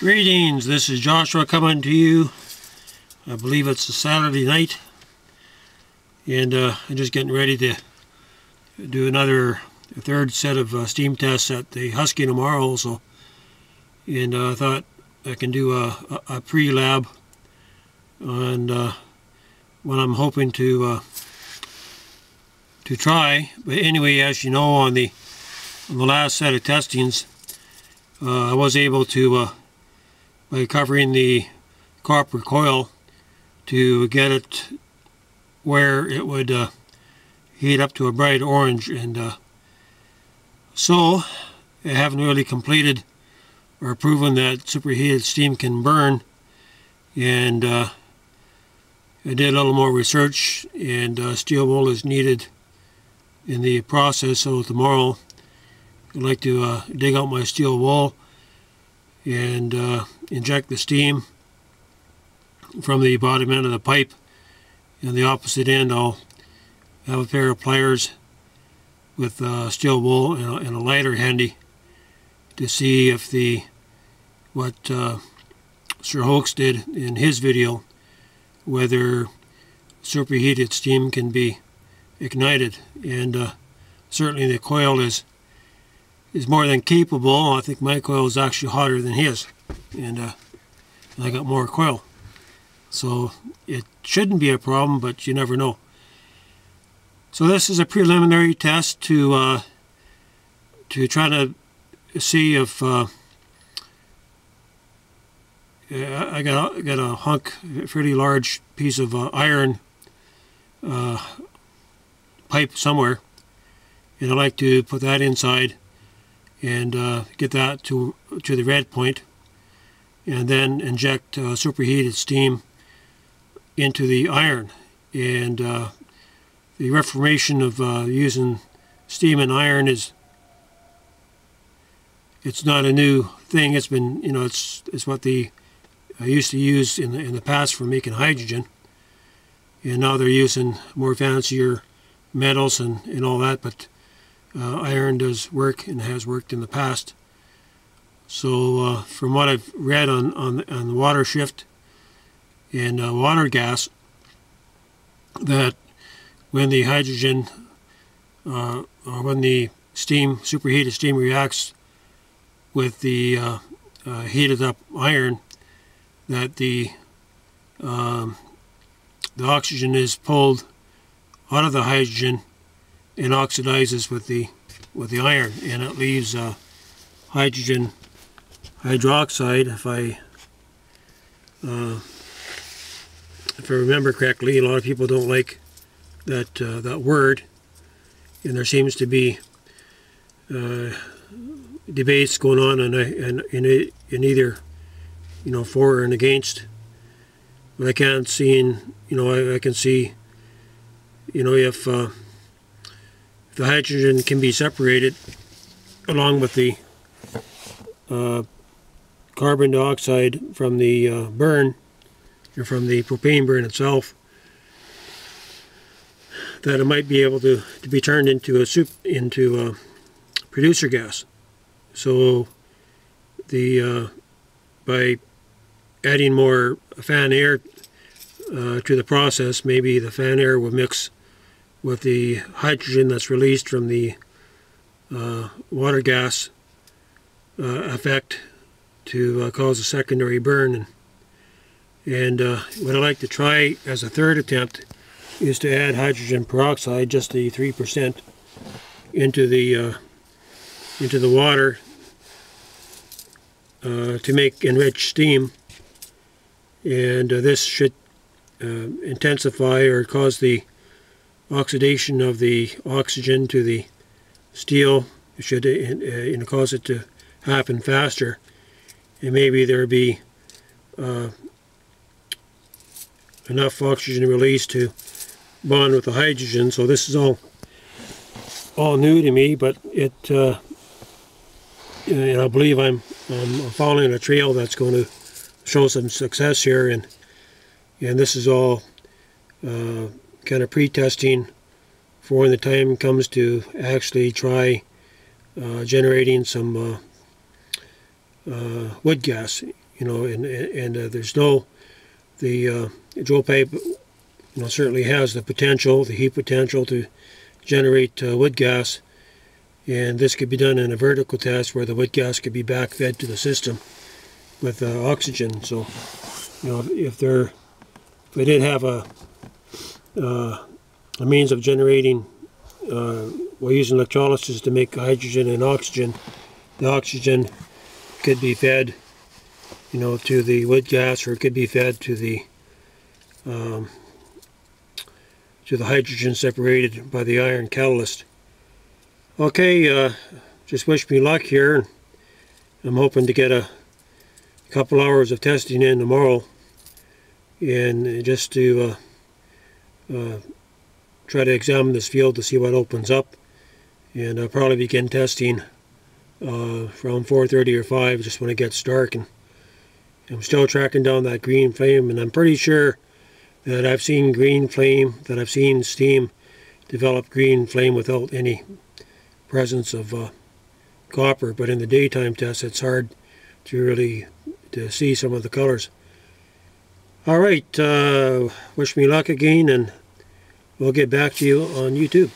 Greetings, this is Joshua coming to you. I believe it's a Saturday night, and I'm just getting ready to do a third set of steam tests at the Husky tomorrow also. And I thought I can do a pre-lab on what I'm hoping to try. But anyway, as you know, on the last set of testings, I was able to by covering the copper coil to get it where it would heat up to a bright orange, and so I haven't really completed or proven that superheated steam can burn, and I did a little more research, and steel wool is needed in the process. So tomorrow I'd like to dig out my steel wool and inject the steam from the bottom end of the pipe. And the opposite end, I'll have a pair of pliers with steel wool and a lighter handy to see if what Sir Hoax did in his video, whether superheated steam can be ignited. And certainly the coil is more than capable. I think my coil is actually hotter than his, and I got more coil, so it shouldn't be a problem, but you never know. So this is a preliminary test to try to see if I got a hunk, a fairly large piece of iron pipe somewhere, and I like to put that inside and get that to the red point, and then inject superheated steam into the iron. And the reformation of using steam and iron it's not a new thing. It's been, it's what I used to use in the past for making hydrogen, and now they're using more fancier metals and all that, but iron does work and has worked in the past. So from what I've read on the water shift and water gas, that when the hydrogen or when the superheated steam reacts with the heated up iron, that the oxygen is pulled out of the hydrogen and oxidizes with the iron, and it leaves hydrogen hydroxide. If I remember correctly, a lot of people don't like that word, and there seems to be debates going on in either for and against. But I can't see I can see if the hydrogen can be separated along with the carbon dioxide from the burn, or from the propane burn itself, that it might be able to be turned into producer gas. So by adding more fan air to the process, maybe the fan air will mix with the hydrogen that's released from the water gas effect to cause a secondary burn. And what I like to try as a third attempt is to add hydrogen peroxide, just the 3%, into the water to make enriched steam, and this should intensify or cause the oxidation of the oxygen to the steel. It should cause it to happen faster, and maybe there be enough oxygen released to bond with the hydrogen. So this is all new to me, but I believe I'm following a trail that's going to show some success here, and this is all kind of pre-testing for when the time comes to actually try generating some wood gas you know, and there's no, the drill pipe, you know, certainly has the potential, the heat potential to generate wood gas, and this could be done in a vertical test where the wood gas could be backfed to the system with oxygen. So, you know, if they did have a means of generating, we're using electrolysis to make hydrogen and oxygen. The oxygen could be fed, you know, to the wood gas, or it could be fed to the hydrogen separated by the iron catalyst. Okay, just wish me luck here. I'm hoping to get a couple hours of testing in tomorrow, and just to try to examine this field to see what opens up. And I'll probably begin testing from 4:30 or 5, just when it gets dark. And I'm still tracking down that green flame, and I'm pretty sure that I've seen green flame, that I've seen steam develop green flame without any presence of copper. But in the daytime test, it's hard to really see some of the colors. All right, wish me luck again, and we'll get back to you on YouTube.